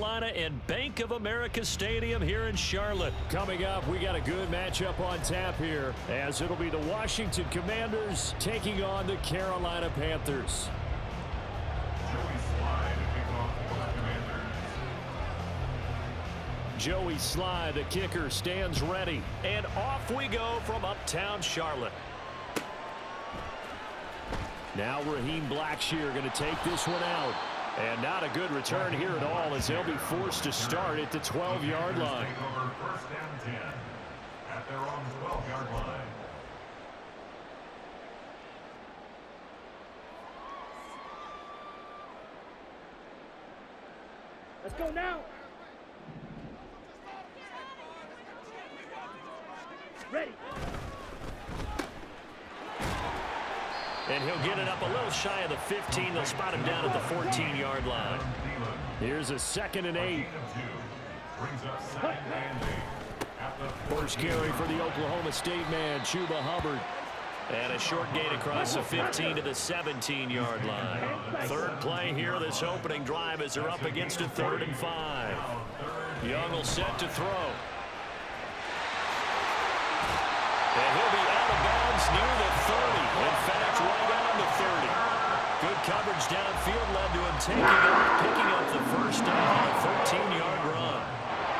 And Bank of America Stadium here in Charlotte. Coming up, we got a good matchup on tap here, as it'll be the Washington Commanders taking on the Carolina Panthers. Joey Slye, the kicker, stands ready. And off we go from uptown Charlotte. Now Raheem Blackshear going to take this one out. And not a good return here at all, as they'll be forced to start at the 12-yard line. First and 10 at their own 12-yard line. Let's go now. Ready. And he'll get it up a little shy of the 15. They'll spot him down at the 14-yard line. Here's a 2nd and 8. First carry for the Oklahoma State man, Chuba Hubbard. And a short gain across the 15 to the 17-yard line. Third play here, this opening drive, as they're up against a 3rd and 5. Young will set to throw. And he'll be out of bounds near the 30. In fact, right on the 30. Good coverage downfield led to him picking up the first down on a 13-yard run.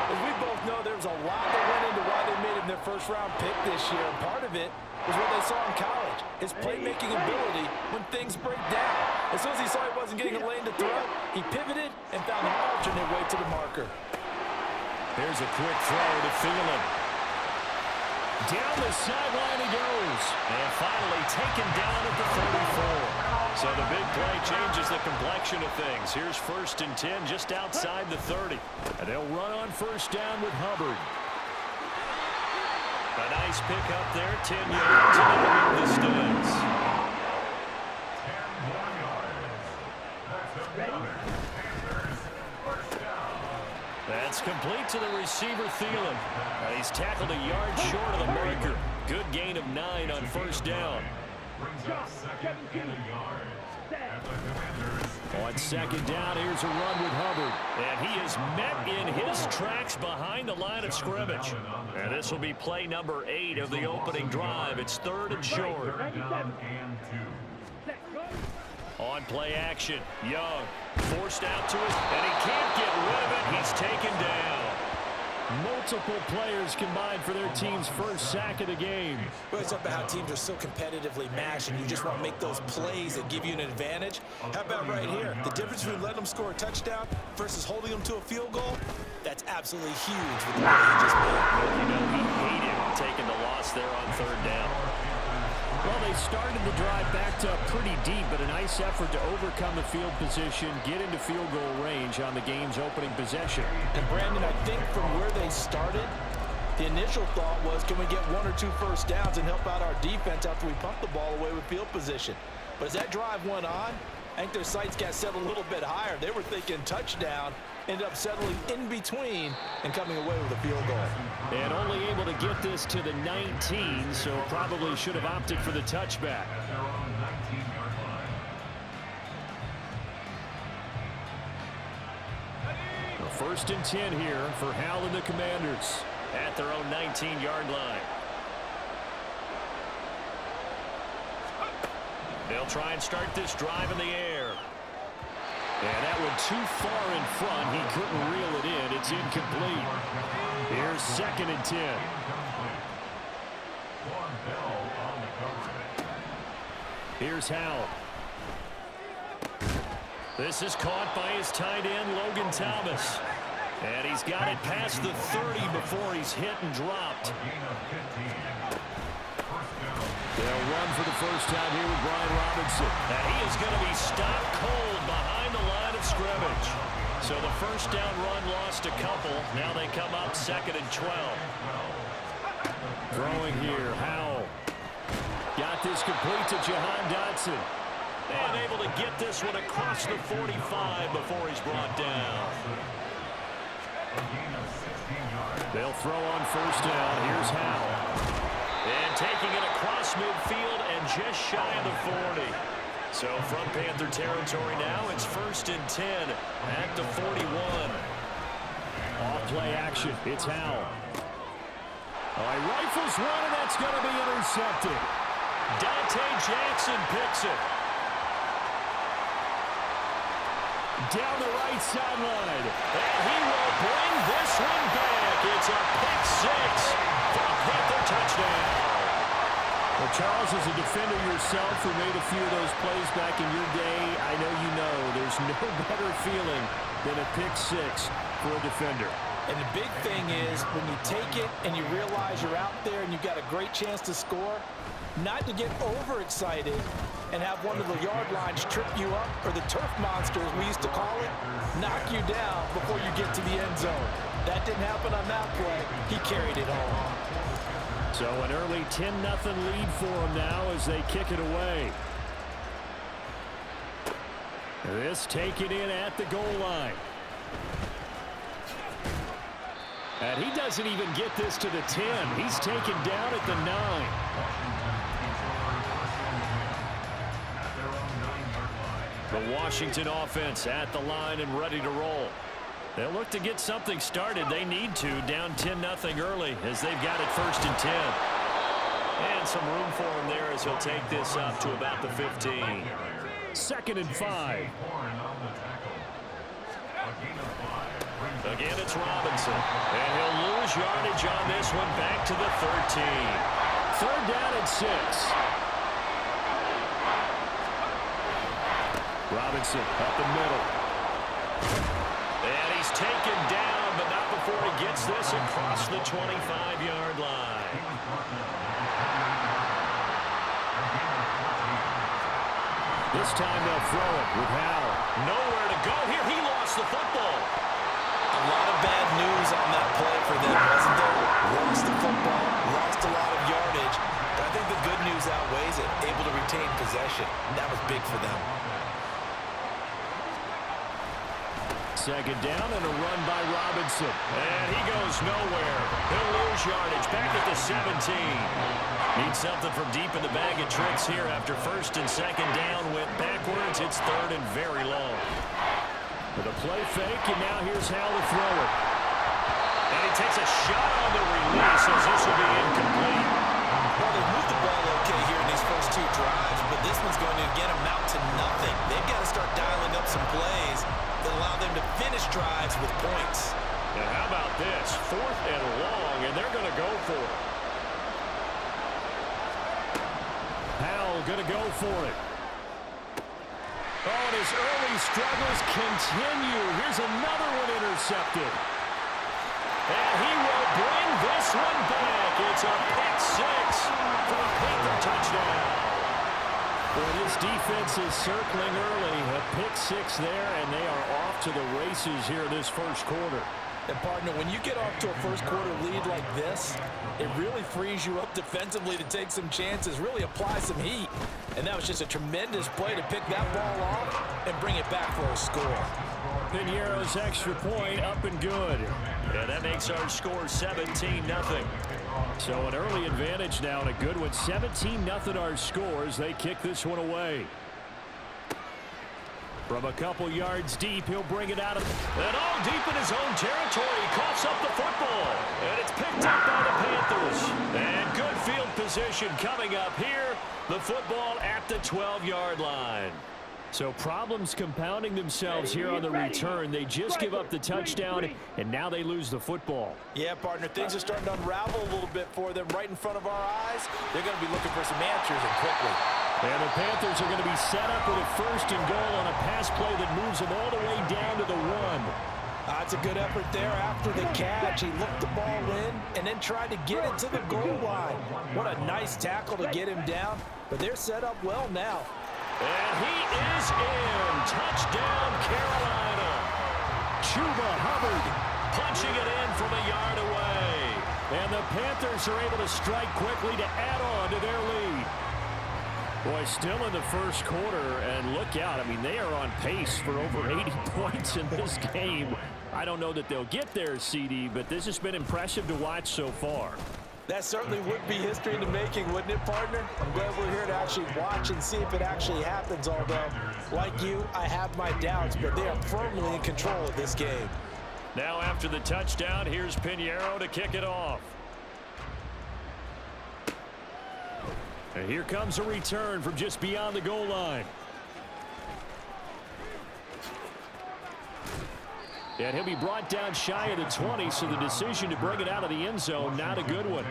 As we both know, there's a lot that went into why they made him their first-round pick this year. And part of it was what they saw in college, his playmaking ability when things break down. As soon as he saw he wasn't getting a lane to throw, he pivoted and found an alternate way to the marker. Here's a quick throw to Thielen. Down the sideline he goes. And finally taken down at the 34. So the big play changes the complexion of things. Here's 1st and 10 just outside the 30. And they'll run on first down with Hubbard. A nice pick up there, 10 yards, and it'll move the sticks. 10 more yards. That's another Panthers first down. That's complete to the receiver, Thielen. He's tackled a yard short of the marker. Good gain of 9 on first down. Brings up 2nd and a yard. At the Commanders. On 2nd down, here's a run with Hubbard. And he is met in his tracks behind the line of scrimmage. And this will be play number 8 of the opening drive. It's 3rd and short. 3rd down and 2. On play action, Young forced out to it, and he can't get rid of it. He's taken down. Multiple players combined for their team's first sack of the game. Well, it's about how teams are so competitively matched, and you just want to make those plays that give you an advantage. How about right here? The difference between letting them score a touchdown versus holding them to a field goal, that's absolutely huge with the play he just made. You know, he hated taking the loss there on 3rd down. Well, they started the drive backed up pretty deep, but a nice effort to overcome the field position, get into field goal range on the game's opening possession. And Brandon, I think from where they started, the initial thought was, can we get 1 or 2 first downs and help out our defense after we pump the ball away with field position? But as that drive went on, I think their sights got set a little bit higher. They were thinking touchdown, ended up settling in between and coming away with a field goal. And only able to get this to the 19, so probably should have opted for the touchback. At their own 19-yard line. 1st and 10 here for Hal and the Commanders. At their own 19-yard line. They'll try and start this drive in the air. And that one too far in front. He couldn't reel it in. It's incomplete. Here's 2nd and 10. Here's Hal. This is caught by his tight end, Logan Thomas. And he's got it past the 30 before he's hit and dropped. They'll run for the first time here with Brian Robinson. And he is going to be stopped cold behind the line of scrimmage. So the first down run lost a couple. Now they come up 2nd and 12. Throwing here, Howell. Got this complete to Jahan Dotson. And able to get this one across the 45 before he's brought down. They'll throw on first down. Here's Howell. And taking it across midfield and just shy of the 40. So from Panther territory now, it's 1st and 10 at the 41. play action. It's Howell. Oh, he rifles one, and that's going to be intercepted. Dante Jackson picks it. Down the right sideline. And he will bring this one back. It's a pick six for a Panther touchdown. Well, Charles, as a defender yourself who made a few of those plays back in your day, I know you know there's no better feeling than a pick six for a defender. And the big thing is when you take it and you realize you're out there and you've got a great chance to score, not to get overexcited and have one of the yard lines trip you up, or the turf monsters we used to call it, knock you down before you get to the end zone. That didn't happen on that play. He carried it home. So an early 10-0 lead for them now as they kick it away. This taken in at the goal line. And he doesn't even get this to the 10. He's taken down at the 9. The Washington offense at the line and ready to roll. They'll look to get something started. They need to, down 10-0 early as they've got it 1st and 10. And some room for him there as he'll take this up to about the 15. 2nd and 5. Again, it's Robinson. And he'll lose yardage on this one, back to the 13. 3rd down and 6. Robinson up the middle. And he's taken down, but not before he gets this across the 25-yard line. This time they'll throw it with Howell. Nowhere to go here. He lost the football. A lot of bad news on that play for them, wasn't there? Lost the football, lost a lot of yardage. But I think the good news outweighs it. Able to retain possession. That was big for them. 2nd down and a run by Robinson. And he goes nowhere. He'll lose yardage back at the 17. Needs something from deep in the bag of tricks here after 1st and 2nd down. Went backwards. It's 3rd and very long. With a play fake, and now here's Howell to throw it. And he takes a shot on the release as this will be incomplete. Well, they moved the ball okay here in these first 2 drives, but this one's going to again amount to nothing. They've got to start dialing up some plays that allow them to finish drives with points. And how about this? 4th and long, and they're going to go for it. Howell going to go for it. Oh, and his early struggles continue. Here's another one intercepted. And he will bring this one back. It's a pick six for a Panther touchdown. Well, this defense is circling early. A pick six there, and they are off to the races here this 1st quarter. And, partner, when you get off to a 1st quarter lead like this, it really frees you up defensively to take some chances, really apply some heat. And that was just a tremendous play to pick that ball off and bring it back for a score. Piñeiro's extra point up and good. Yeah, that makes our score 17-0. So an early advantage now and a good one. 17-0 our scores. They kick this one away. From a couple yards deep, he'll bring it out of... And all deep in his own territory, coughs up the football. And it's picked up by the Panthers. And good field position coming up here. The football at the 12-yard line. So problems compounding themselves here on the return. They just give up the touchdown, and now they lose the football. Yeah, partner, things are starting to unravel a little bit for them right in front of our eyes. They're going to be looking for some answers, and quickly. And the Panthers are going to be set up with a 1st and goal on a pass play that moves them all the way down to the 1. That's a good effort there after the catch. He looked the ball in and then tried to get it to the goal line. What a nice tackle to get him down, but they're set up well now. And he is in. Touchdown, Carolina. Chuba Hubbard punching it in from a yard away. And the Panthers are able to strike quickly to add on to their lead. Boy, still in the 1st quarter, and look out. I mean, they are on pace for over 80 points in this game. I don't know that they'll get there, CD, but this has been impressive to watch so far. That certainly would be history in the making, wouldn't it, partner? I'm glad we're here to actually watch and see if it actually happens, although, like you, I have my doubts, but they are firmly in control of this game. Now after the touchdown, here's Pinheiro to kick it off. And here comes a return from just beyond the goal line. And he'll be brought down shy of the 20, so the decision to bring it out of the end zone, not a good one.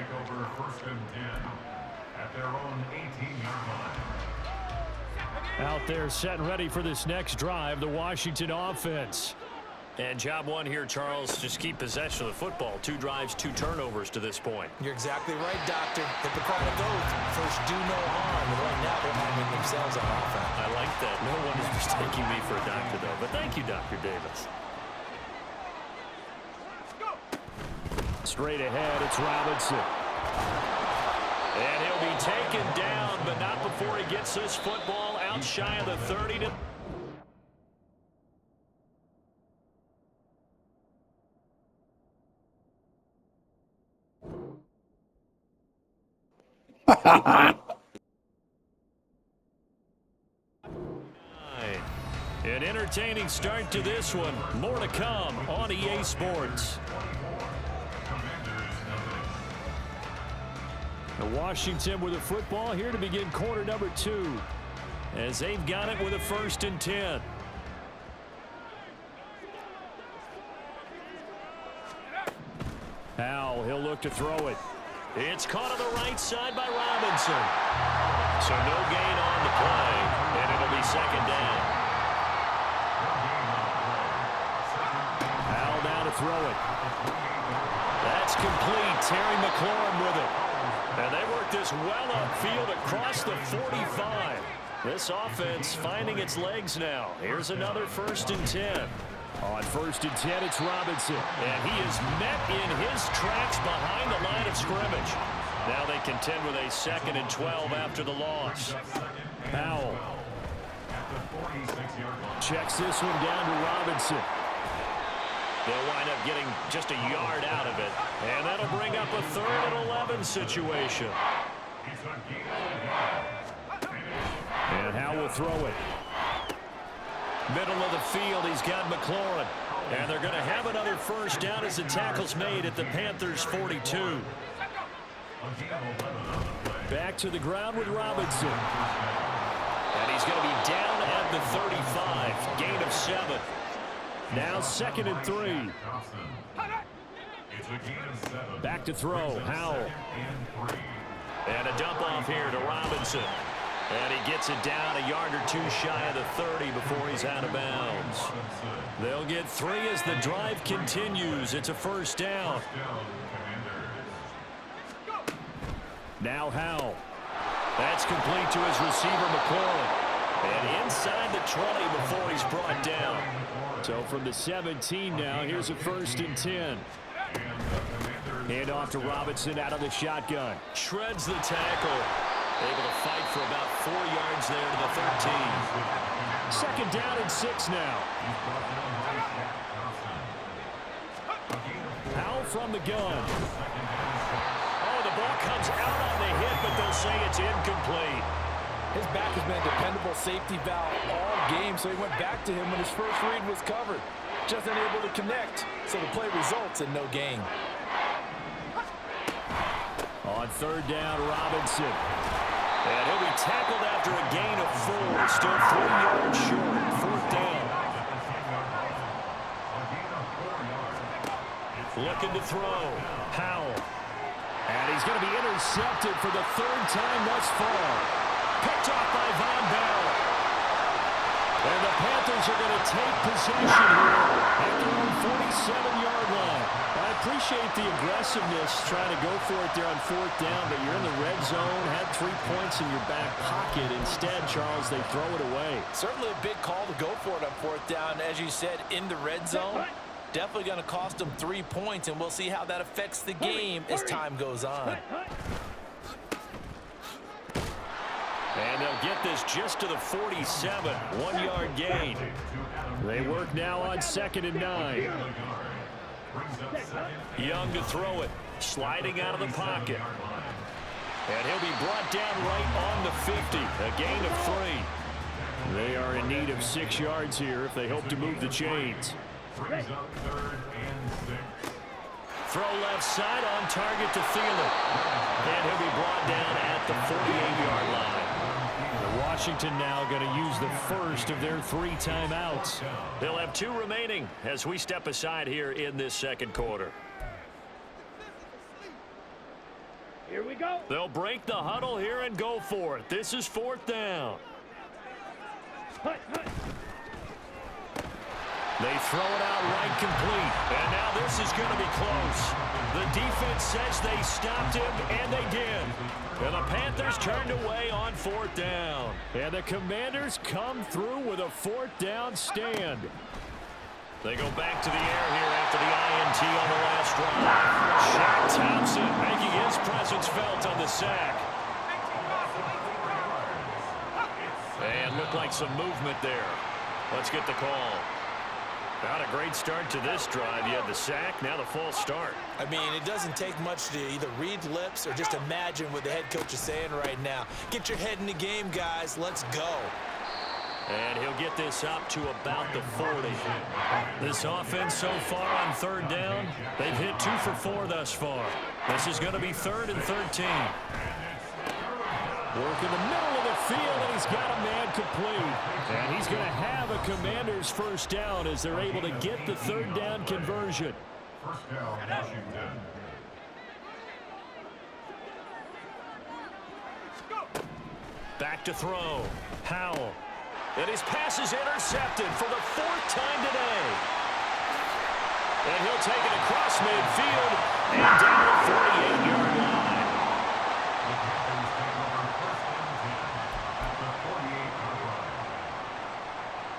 First and 10 at their own 18-yard line. Out there set and ready for this next drive, the Washington offense. And job one here, Charles, just keep possession of the football. 2 drives, 2 turnovers to this point. You're exactly right, Doctor. Hippocratic oath. First, do no harm. And right now, they're harming themselves on offense. I like that. No one is mistaking me for a doctor, though. But thank you, Dr. Davis. Straight ahead, it's Robinson. And he'll be taken down, but not before he gets this football out shy of the 30 to... An entertaining start to this one. More to come on EA Sports. Washington with a football here to begin quarter number 2. As they've got it with a 1st and 10. Howell, he'll look to throw it. It's caught on the right side by Robinson. So no gain on the play, and it'll be 2nd down. Howell now to throw it. That's complete. Terry McLaurin with it. And they work this well upfield across the 45. This offense finding its legs now. Here's another 1st and 10. On 1st and 10, it's Robinson. And he is met in his tracks behind the line of scrimmage. Now they contend with a 2nd and 12 after the loss. Howell checks this one down to Robinson. They'll wind up getting just a yard out of it. And that'll bring up a 3rd and 11 situation. And Howell will throw it. Middle of the field, he's got McLaurin. And they're going to have another 1st down as the tackle's made at the Panthers' 42. Back to the ground with Robinson. And he's going to be down at the 35. Gain of 7. Now 2nd and 3. Back to throw. Howell. And a dump off here to Robinson. And he gets it down a yard or 2 shy of the 30 before he's out of bounds. They'll get 3 as the drive continues. It's a 1st down. Now Howell. That's complete to his receiver, McLaurin. And inside the 20 before he's brought down. So from the 17 now, here's a 1st and 10. Hand off to Robinson out of the shotgun. Shreds the tackle. Able to fight for about 4 yards there to the 13. 2nd down and 6 now. Howell from the gun. Oh, the ball comes out on the hit, but they'll say it's incomplete. His back has been a dependable safety valve all game, so he went back to him when his first read was covered. Just unable to connect, so the play results in no gain. On 3rd down, Robinson. And he'll be tackled after a gain of 4. Still 3 yards short. 4th down. Looking to throw. Howell. And he's going to be intercepted for the 3rd time thus far. Picked off by Von Bell. And the Panthers are going to take possession here at their own 47-yard line. I appreciate the aggressiveness trying to go for it there on 4th down, but you're in the red zone, had 3 points in your back pocket. Instead, Charles, they throw it away. Certainly a big call to go for it on 4th down. As you said, in the red zone, definitely going to cost them 3 points, and we'll see how that affects the game as time goes on. And they'll get this just to the 47. 1-yard gain. They work now on 2nd and 9. Young to throw it. Sliding out of the pocket. And he'll be brought down right on the 50. A gain of 3. They are in need of 6 yards here if they hope to move the chains. Brings up 3rd and Throw left side on target to Thielen. And he'll be brought down at the 48-yard line. Washington now going to use the first of their 3 timeouts. They'll have 2 remaining as we step aside here in this second quarter. Here we go. They'll break the huddle here and go for it. This is 4th down. Hut, hut. They throw it out right complete. And now this is going to be close. The defense says they stopped him, and they did. And the Panthers turned away on 4th down. And the Commanders come through with a 4th down stand. They go back to the air here after the INT on the last drive. Shaq Thompson making his presence felt on the sack. And looked like some movement there. Let's get the call. Not a great start to this drive. You had the sack, now the false start. I mean, it doesn't take much to either read lips or just imagine what the head coach is saying right now. Get your head in the game, guys. Let's go. And he'll get this up to about the 40. This offense so far on 3rd down, they've hit 2 for 4 thus far. This is going to be 3rd and 13. Work in the middle of the field, and he's got a man complete. And he's going to have a Commanders first down as they're able to get the 3rd down conversion. First down, Washington. Back to throw. Howell. And his pass is intercepted for the 4th time today. And he'll take it across midfield and down the 48-yard line.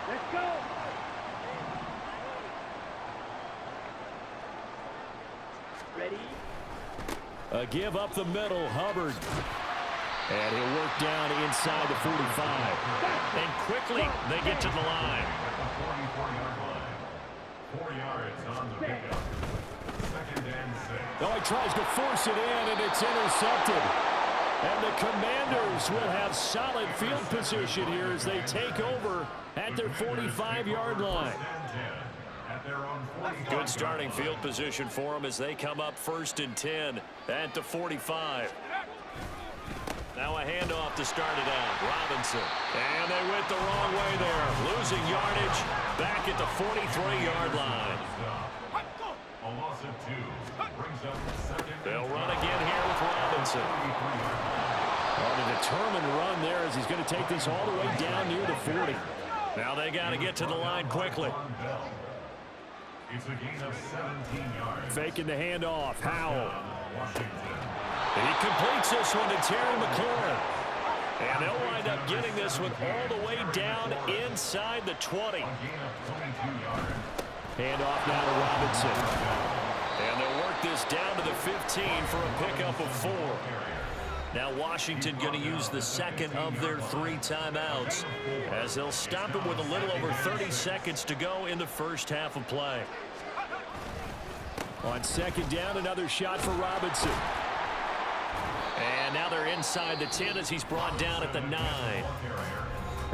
Let's go. Ready? A give up the middle, Hubbard. And he'll work down inside the 45. And quickly, they get to the line. At the 44-yard line. 4 yards on the pickup. 2nd and 6. Oh, he tries to force it in, and it's intercepted. And the Commanders will have solid field position here as they take over at their 45-yard line. Good starting field position for them as they come up 1st and 10 at the 45. Now a handoff to start it out. Robinson. And they went the wrong way there. Losing yardage back at the 43-yard line. A loss of 2. Brings up 2nd. They'll run again here with Robinson. On a determined run there as he's going to take this all the way down near the 40. Now they got to get to the line quickly. It's a gain of 17 yards. Faking the handoff. Howell. Washington. He completes this one to Terry McLaurin. And they'll wind up getting this one all the way down inside the 20. A gain of 22 yards. Handoff now to Robinson. And they'll work this down to the 15 for a pickup of 4. Now Washington going to use the 2nd of their 3 timeouts as they'll stop it with a little over 30 seconds to go in the first half of play. On 2nd down, another shot for Robinson. And now they're inside the 10 as he's brought down at the 9.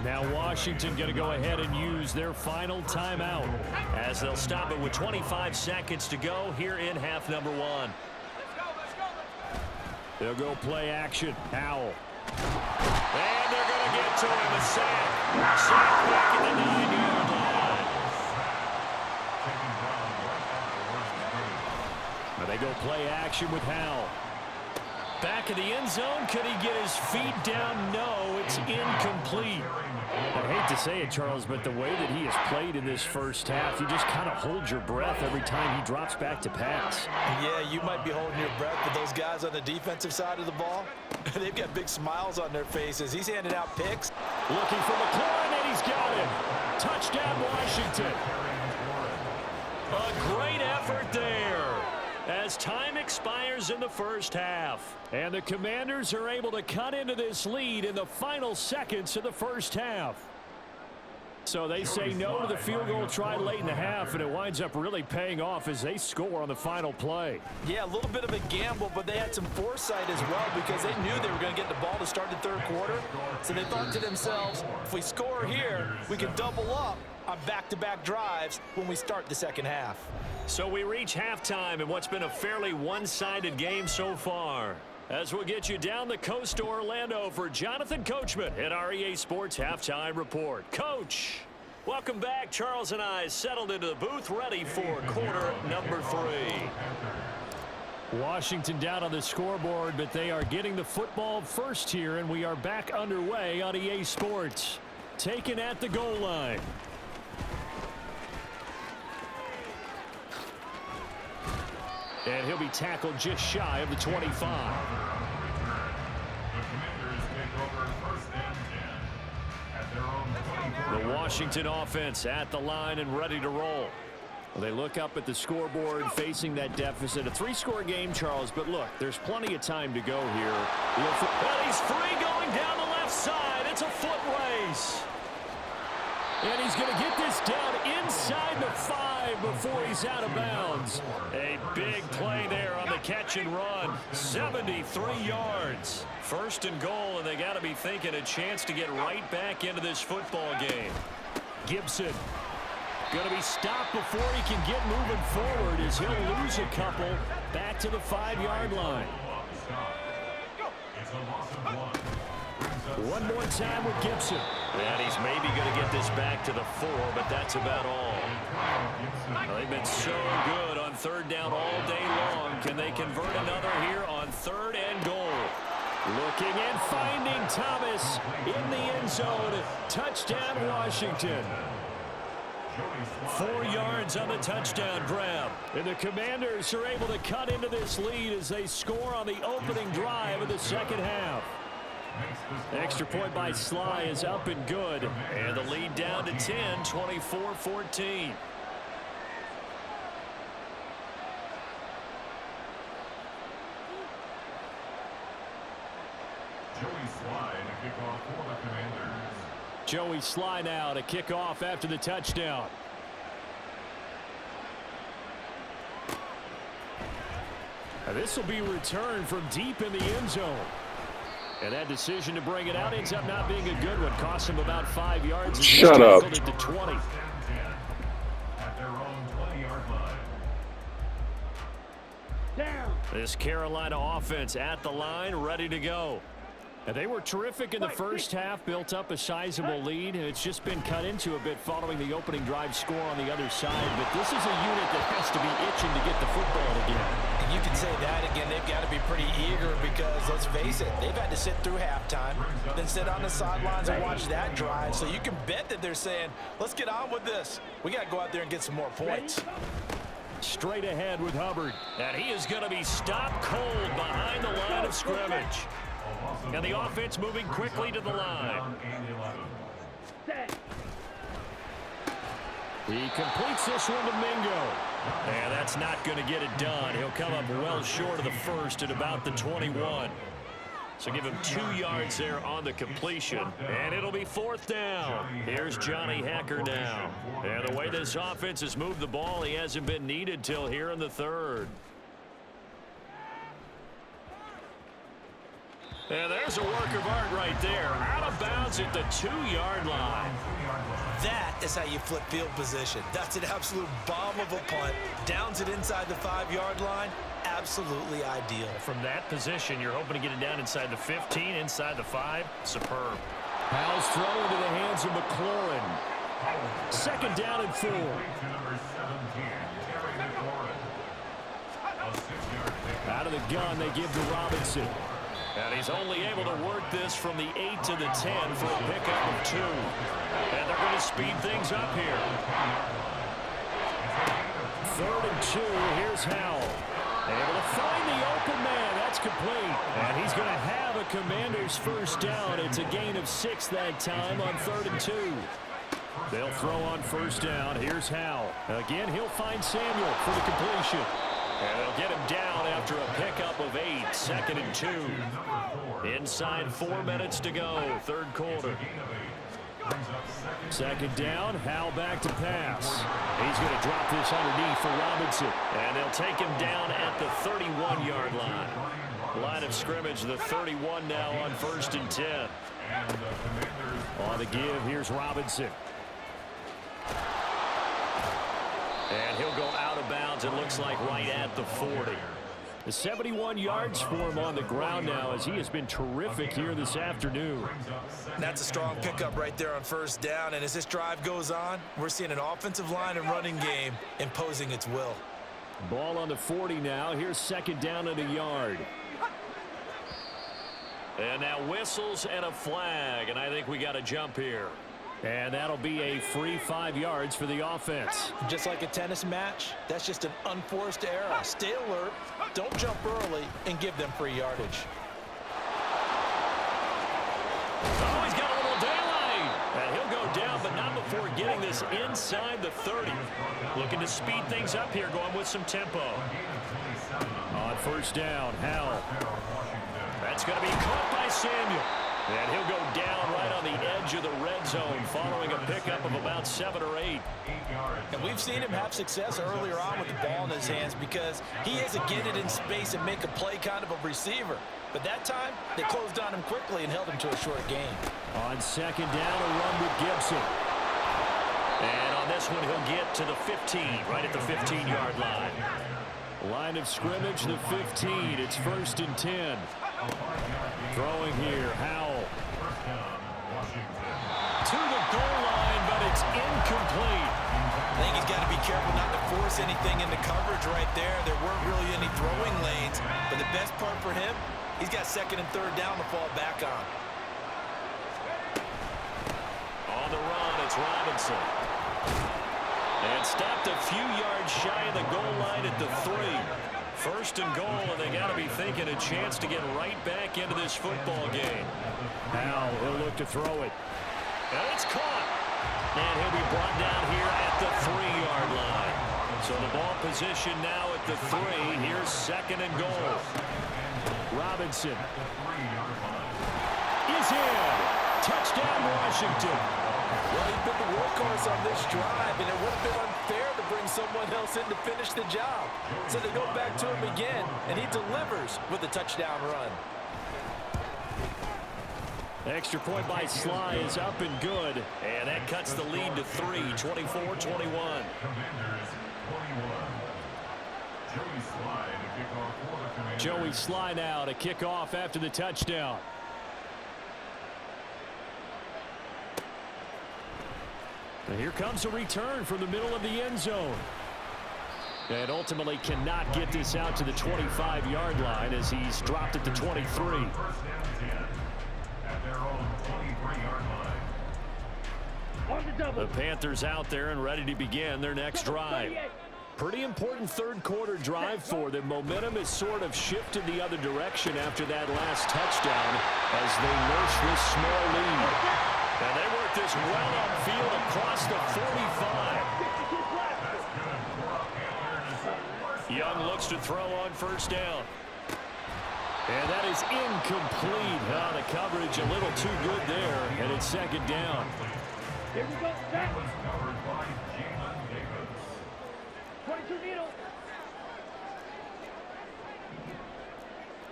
Now Washington going to go ahead and use their final timeout as they'll stop it with 25 seconds to go here in half number 1. They'll go play action. Howell. And they're going to get to him. A sack. Sack back at the 9-yard line. Now they go play action with Howell. Back in the end zone. Could he get his feet down? No, it's incomplete. I hate to say it, Charles, but the way that he has played in this first half, you just kind of hold your breath every time he drops back to pass. Yeah, you might be holding your breath, but those guys on the defensive side of the ball, they've got big smiles on their faces. He's handing out picks. Looking for McLaurin, and he's got him. Touchdown, Washington. A great effort there as time expires in the first half. And the Commanders are able to cut into this lead in the final seconds of the first half. So they say no to the field goal try late in the half, and it winds up really paying off as they score on the final play. Yeah, a little bit of a gamble, but they had some foresight as well because they knew they were going to get the ball to start the 3rd quarter. So they thought to themselves, if we score here, we can double up on back-to-back drives when we start the second half. So we reach halftime in what's been a fairly one-sided game so far. As we'll get you down the coast to Orlando for Jonathan Coachman at our EA Sports Halftime Report. Coach, welcome back. Charles and I settled into the booth ready for quarter number 3. Washington down on the scoreboard, but they are getting the football first here, and we are back underway on EA Sports. Taken at the goal line. And he'll be tackled just shy of the 25. The Commanders take over first and 10 at their own 24. The Washington offense at the line and ready to roll. Well, they look up at the scoreboard facing that deficit. A 3-score game, Charles, but look, there's plenty of time to go here. And he's free going down the left side. It's a foot race. And he's going to get this down inside the 5 before he's out of bounds. A big play there on the catch and run. 73 yards. First and goal, and they got to be thinking a chance to get right back into this football game. Gibson going to be stopped before he can get moving forward as he'll lose a couple back to the 5-yard line. It's a loss of 1. One more time with Gibson. And he's maybe going to get this back to the 4, but that's about all. Well, they've been so good on third down all day long. Can they convert another here on third and goal? Looking and finding Thomas in the end zone. Touchdown, Washington. 4 yards on the touchdown grab. And the Commanders are able to cut into this lead as they score on the opening drive of the second half. Extra point by Sly is up and good. And the lead down to 10, 24-14. Joey Sly to kick off for the Commanders. Joey Sly now to kick off after the touchdown. This will be returned from deep in the end zone. And that decision to bring it out ends up not being a good one. Cost him about 5 yards. Shut up. It to 20. At their own 20-yard line. Down. This Carolina offense at the line, ready to go. And they were terrific in the first half, built up a sizable lead, and it's just been cut into a bit following the opening drive score on the other side. But this is a unit that has to be itching to get the football again. And you can say that again. They've got to be pretty eager because, let's face it, they've had to sit through halftime, then sit on the sidelines and watch that drive. So you can bet that they're saying, let's get on with this. We got to go out there and get some more points. Straight ahead with Hubbard. And he is going to be stopped cold behind the line of scrimmage. And the offense moving quickly to the line. He completes this one to Mingo. And that's not going to get it done. He'll come up well short of the first at about the 21. So give him 2 yards there on the completion. And it'll be 4th down. Here's Johnny Hacker now. And the way this offense has moved the ball, he hasn't been needed till here in the 3rd. And there's a work of art right there. Out of bounds at the 2-yard line. That is how you flip field position. That's an absolute bomb of a punt. Downs it inside the 5-yard line. Absolutely ideal. From that position, you're hoping to get it down inside the 15, inside the 5. Superb. Powell's throw into the hands of McLaurin. 2nd down and 4. Out of the gun, they give to Robinson. And he's only able to work this from the 8 to the 10 for a pickup of 2. And they're going to speed things up here. 3rd and 2. Here's Howell. Able to find the open man. That's complete. And he's going to have a Commander's first down. It's a gain of 6 that time on 3rd and 2. They'll throw on first down. Here's Howell. Again, he'll find Samuel for the completion. And they'll get him down after a pickup of 8. 2nd and 2. Inside 4 minutes to go. 3rd quarter. 2nd down. Howell back to pass. He's going to drop this underneath for Robinson. And they'll take him down at the 31-yard line. Line of scrimmage, the 31 now on 1st and 10. On the give, here's Robinson. And he'll go out of bounds, it looks like right at the 40. 71 yards for him on the ground now, as he has been terrific here this afternoon. That's a strong pickup right there on first down. And as this drive goes on, we're seeing an offensive line and running game imposing its will. Ball on the 40 now. Here's second down and a yard. And now whistles and a flag, and I think we got a jump here. And that'll be a free 5 yards for the offense. Just like a tennis match, that's just an unforced error. Stay alert, don't jump early, and give them free yardage. Oh, he's got a little daylight. And he'll go down, but not before getting this inside the 30. Looking to speed things up here, going with some tempo. On first down, Howell. That's going to be caught by Samuel. And he'll go down right on the edge of the red zone following a pickup of about 7 or 8. And we've seen him have success earlier on with the ball in his hands because he is a get it in space and make a play kind of a receiver. But that time, they closed on him quickly and held him to a short gain. On second down, a run with Gibson. And on this one, he'll get to the 15, right at the 15-yard line. Line of scrimmage, the 15. It's first and 10. Throwing here, Howell. To the goal line, but it's incomplete. I think he's got to be careful not to force anything into coverage right there. There weren't really any throwing lanes. But the best part for him, he's got second and third down to fall back on. On the run, it's Robinson. And stopped a few yards shy of the goal line at the 3. First and goal, and they got to be thinking a chance to get right back into this football game. Now he'll look to throw it. And it's caught. And he'll be brought down here at the 3-yard line. So the ball position now at the 3. Here's second and goal. Robinson is in. Touchdown, Washington. Well, he's been the workhorse on this drive, and it would have been unfair to bring someone else in to finish the job. So they go back to him again, and he delivers with a touchdown run. Extra point by Sly is up and good, and that cuts the lead to 3, 24-21. Joey Sly now to kick off after the touchdown. And here comes a return from the middle of the end zone. And ultimately cannot get this out to the 25-yard line as he's dropped it to 23. The Panthers out there and ready to begin their next drive. Pretty important third quarter drive for them. Momentum has sort of shifted the other direction after that last touchdown as they nurse this small lead. And they work this well upfield across the 45. Young looks to throw on first down. And that is incomplete. The coverage a little too good there, and it's second down. Here we go, set. 22 needle.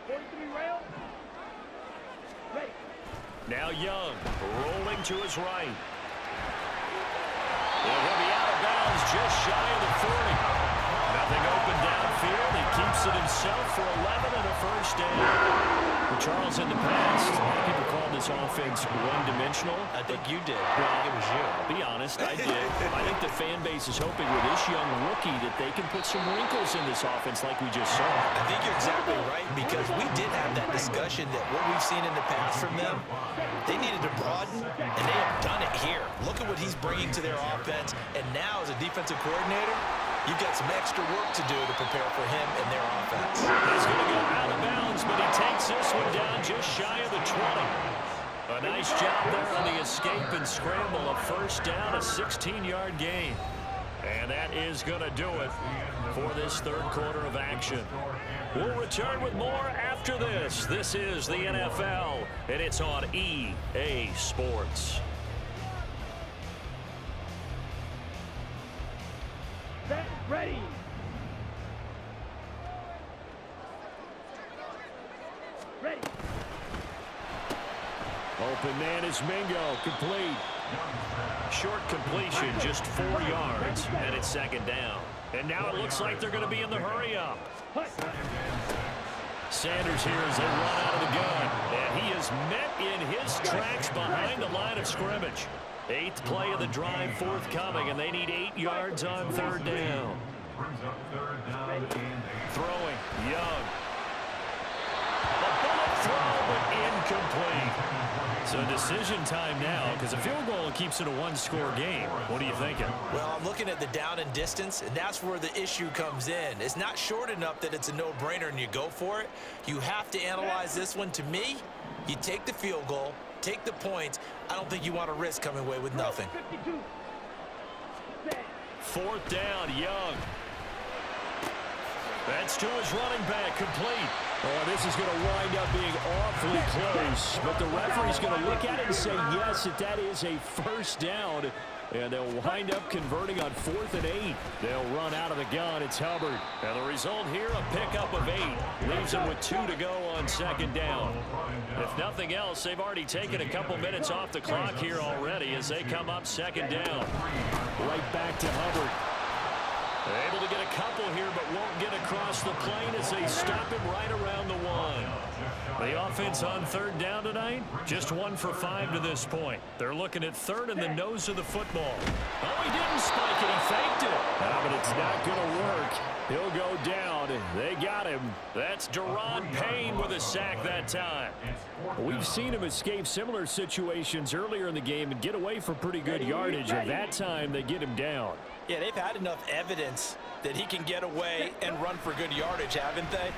43 rail. Ready. Now Young, rolling to his right. And he'll be out of bounds just shy of the 40. Nothing open downfield. He keeps it himself for 11 and a first down. Charles, in the past, a lot of people call this offense one-dimensional. I think you did. Well, I think it was you. I'll be honest, I did. I think the fan base is hoping with this young rookie that they can put some wrinkles in this offense like we just saw. I think you're exactly right, because we did have that discussion that what we've seen in the past from them, they needed to broaden, and they have done it here. Look at what he's bringing to their offense, and now as a defensive coordinator, you've got some extra work to do to prepare for him and their offense. He's going to go out of bounds, but he takes this one down just shy of the 20. A nice job there on the escape and scramble. A first down, a 16-yard gain. And that is going to do it for this third quarter of action. We'll return with more after this. This is the NFL, and it's on EA Sports. Set, ready. Ready. Open man is Mingo, complete. Short completion, just 4 yards, and it's second down. And now it looks like they're going to be in the hurry-up. Sanders here as they run out of the gun. And he is met in his tracks behind the line of scrimmage. 8th play of the drive forthcoming, and they need 8 yards on third down. Throwing, Young. A bullet throw, but incomplete. So decision time now, because a field goal keeps it a one-score game. What are you thinking? Well, I'm looking at the down and distance, and that's where the issue comes in. It's not short enough that it's a no-brainer and you go for it. You have to analyze this one. To me, you take the field goal, take the points. I don't think you want to risk coming away with nothing. 4th down, Young. That's to his running back, complete. Oh, this is going to wind up being awfully close. But the referee's going to look at it and say, yes, that is a first down. And they'll wind up converting on 4th and 8. They'll run out of the gun. It's Hubbard. And the result here, a pickup of 8. Leaves them with 2 to go on second down. If nothing else, they've already taken a couple minutes off the clock here already as they come up second down. Right back to Hubbard. Able to get a couple here, but won't get across the plane as they stop him right around the 1. The offense on third down tonight, just 1 for 5 to this point. They're looking at third in the nose of the football. Oh, he didn't spike it. He faked it. But it's not going to work. He'll go down. They got him. That's Deron Payne with a sack that time. We've seen him escape similar situations earlier in the game and get away for pretty good yardage. And that time, they get him down. Yeah, they've had enough evidence that he can get away and run for good yardage, haven't they?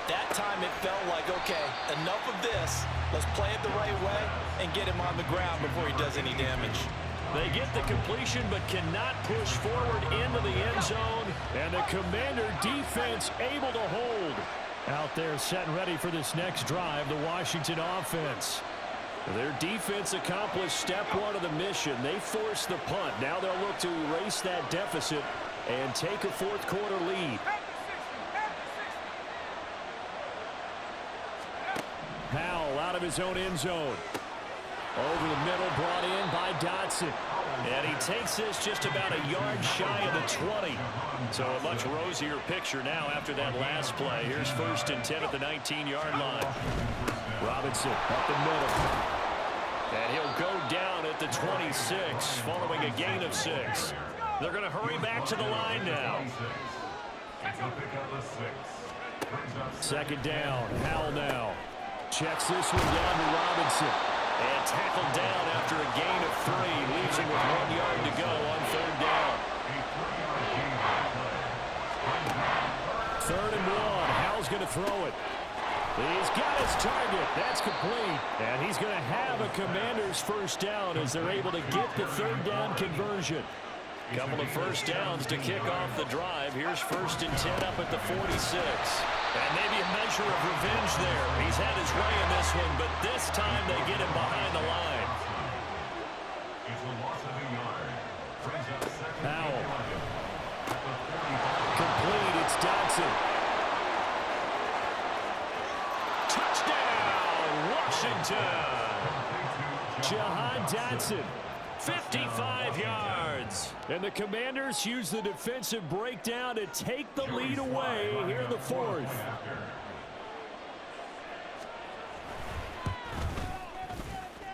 That time it felt like, okay, enough of this. Let's play it the right way and get him on the ground before he does any damage. They get the completion but cannot push forward into the end zone. And the Commander defense able to hold. Out there set and ready for this next drive, the Washington offense. Their defense accomplished step 1 of the mission. They forced the punt. Now they'll look to erase that deficit and take a fourth quarter lead. Powell out of his own end zone. Over the middle, brought in by Dotson. And he takes this just about a yard shy of the 20. So a much rosier picture now after that last play. Here's 1st and 10 at the 19-yard line. Robinson up the middle. And he'll go down at the 26 following a gain of 6. They're going to hurry back to the line now. Second down. Howell now. Checks this one down to Robinson. And tackled down after a gain of 3. Leaves him with 1 yard to go on third down. 3rd and 1. Howell's going to throw it. He's got his target. That's complete. And he's going to have a Commander's first down as they're able to get the third down conversion. Couple of first downs to kick off the drive. Here's 1st and 10 up at the 46. And maybe a measure of revenge there. He's had his way in this one, but this time they get him behind the line. Powell. Complete. It's Dotson. Touchdown, Washington. Jahan Dotson. 55 yards. And the Commanders use the defensive breakdown to take the lead away here in the 4th.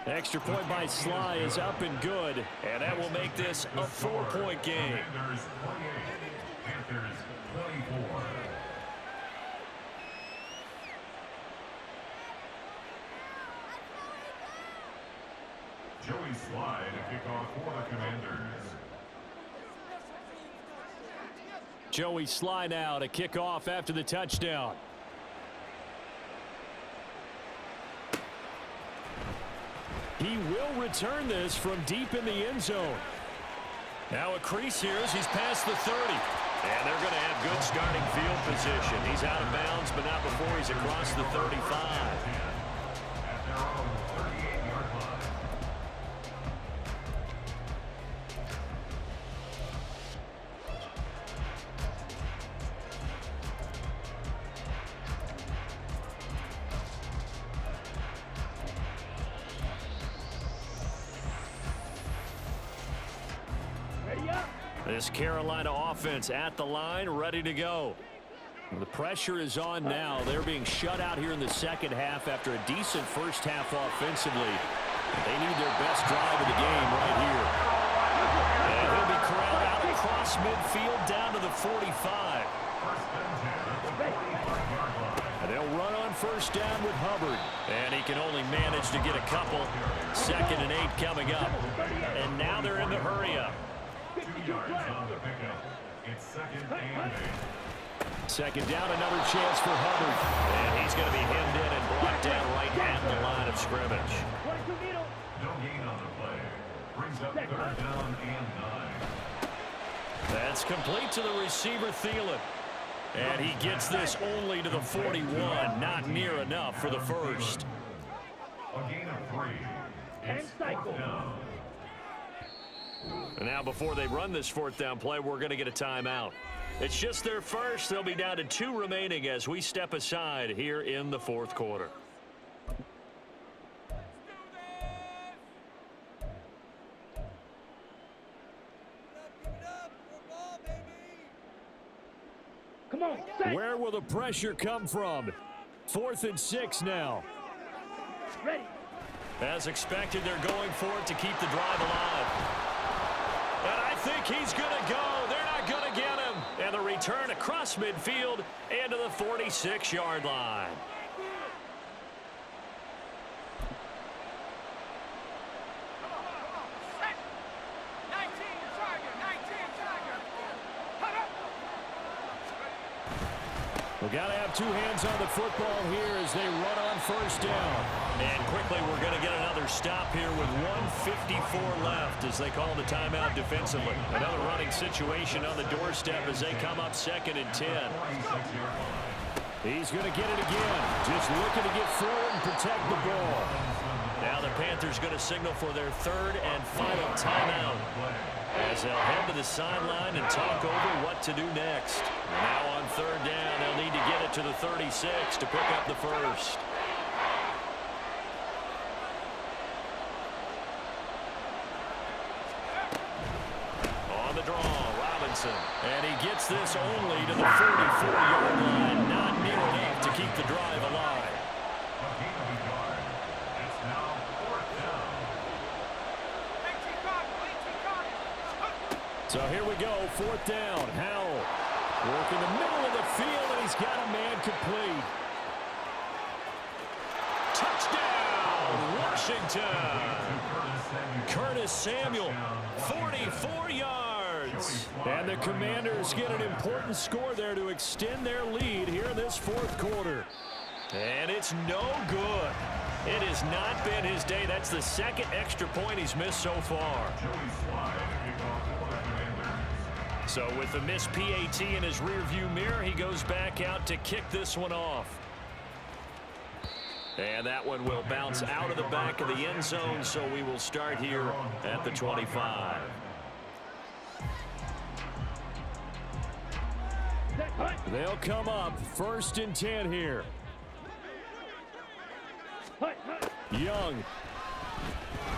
Extra point by Sly is up and good. And that will make this a 4-point game. Panthers 24. Joey Sly to kick off for the Commanders. Joey Sly now to kick off after the touchdown. He will return this from deep in the end zone. Now a crease here as he's past the 30. And they're going to have good starting field position. He's out of bounds, but not before he's across the 35. At their own 38-yard line. This Carolina offense at the line, ready to go. The pressure is on now. They're being shut out here in the second half after a decent first half offensively. They need their best drive of the game right here. And he'll be corralled out across midfield down to the 45. And they'll run on first down with Hubbard. And he can only manage to get a couple. 2nd and 8 coming up. And now they're in the hurry-up. 2 yards on the pickup. It's 2nd and 8. Second down, another chance for Hubbard. And he's going to be hemmed in and brought down right at the line of scrimmage. 22 needle. No gain on the play. Brings up 3rd down and 9. That's complete to the receiver, Thielen. And he gets this only to the 41. Not near enough for the first. A gain of 3. And cycle. Down. And now before they run this 4th down play, we're going to get a timeout. It's just their first. They'll be down to 2 remaining as we step aside here in the 4th quarter. Come on, set. Where will the pressure come from? 4th and 6 now. Ready. As expected, they're going for it to keep the drive alive. And I think he's going to go. They're not going to get him. And the return across midfield and to the 46-yard line. We've got to have 2 hands on the football here as they run on first down. And quickly, we're going to get another stop here with 1:54 left as they call the timeout defensively. Another running situation on the doorstep as they come up 2nd and 10. He's going to get it again. Just looking to get forward and protect the ball. Now the Panthers going to signal for their 3rd and final timeout as they'll head to the sideline and talk over what to do next. And now on 3rd down, they'll need to get it to the 36 to pick up the first. On the draw, Robinson. And he gets this only to the 44-yard line. Not near enough to keep the drive alive. A gain of a yard. It's now 4th down. So here we go, 4th down. Howell work in the middle of the field, and he's got a man complete. Touchdown, Washington. Curtis Samuel, 44 yards. And the Commanders get an important score there to extend their lead here in this 4th quarter. And it's no good. It has not been his day. That's the 2nd extra point he's missed so far. So with the missed PAT in his rearview mirror, he goes back out to kick this one off. And that one will bounce out of the back of the end zone, so we will start here at the 25. They'll come up 1st and 10 here. Young.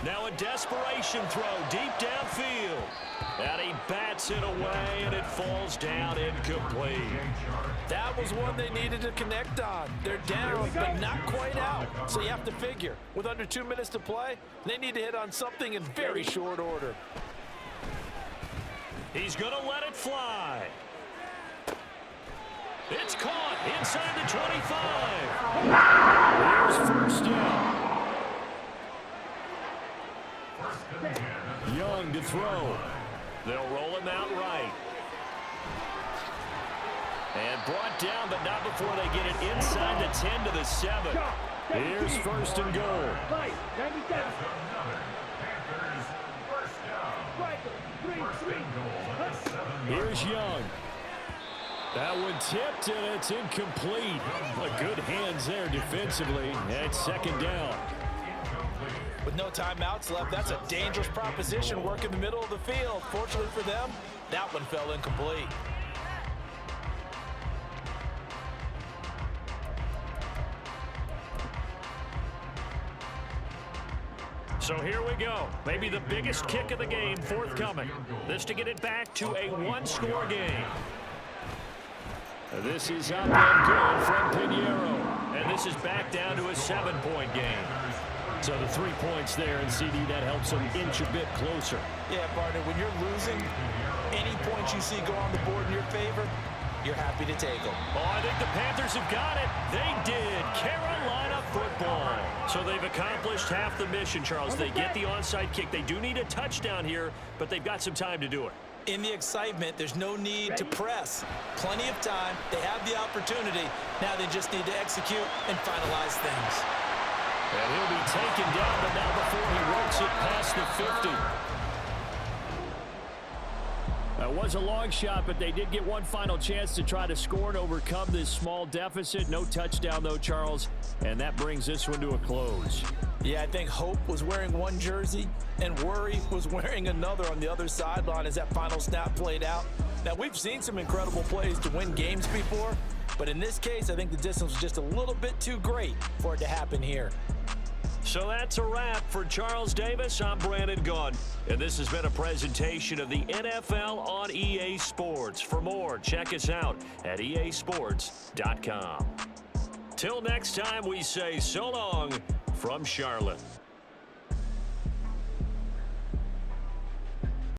Now a desperation throw deep downfield. And he bats it away, and it falls down incomplete. That was one they needed to connect on. They're down, but not quite out. So you have to figure, with under 2 minutes to play, they need to hit on something in very short order. He's going to let it fly. It's caught inside the 25. Here's 1st down. Young to throw. They'll roll him out right. And brought down, but not before they get it inside the 10 to the 7. Here's 1st and goal. 97. Here's Young. That one tipped, and it's incomplete. Good hands there defensively. And 2nd down. With no timeouts left, that's a dangerous proposition. Work in the middle of the field. Fortunately for them, that one fell incomplete. So here we go. Maybe the biggest kick of the game forthcoming. This to get it back to a one-score game. This is up and good from Pinheiro. And this is back down to a 7-point game. So the 3 points there, and CD, that helps them inch a bit closer. Yeah, partner, when you're losing, any points you see go on the board in your favor, you're happy to take them. Oh, I think the Panthers have got it. They did. Carolina football. So they've accomplished half the mission, Charles. They get the onside kick. They do need a touchdown here, but they've got some time to do it. In the excitement, there's no need to press. Plenty of time. They have the opportunity. Now they just need to execute and finalize things. And he'll be taken down, but now before he works it past the 50. That was a long shot, but they did get one final chance to try to score and overcome this small deficit. No touchdown, though, Charles, and that brings this one to a close. Yeah, I think Hope was wearing one jersey and Worry was wearing another on the other sideline as that final snap played out. Now, we've seen some incredible plays to win games before, but in this case, I think the distance was just a little bit too great for it to happen here. So that's a wrap for Charles Davis. I'm Brandon Gaudin, and this has been a presentation of the NFL on EA Sports. For more, check us out at easports.com. Till next time, we say so long from Charlotte.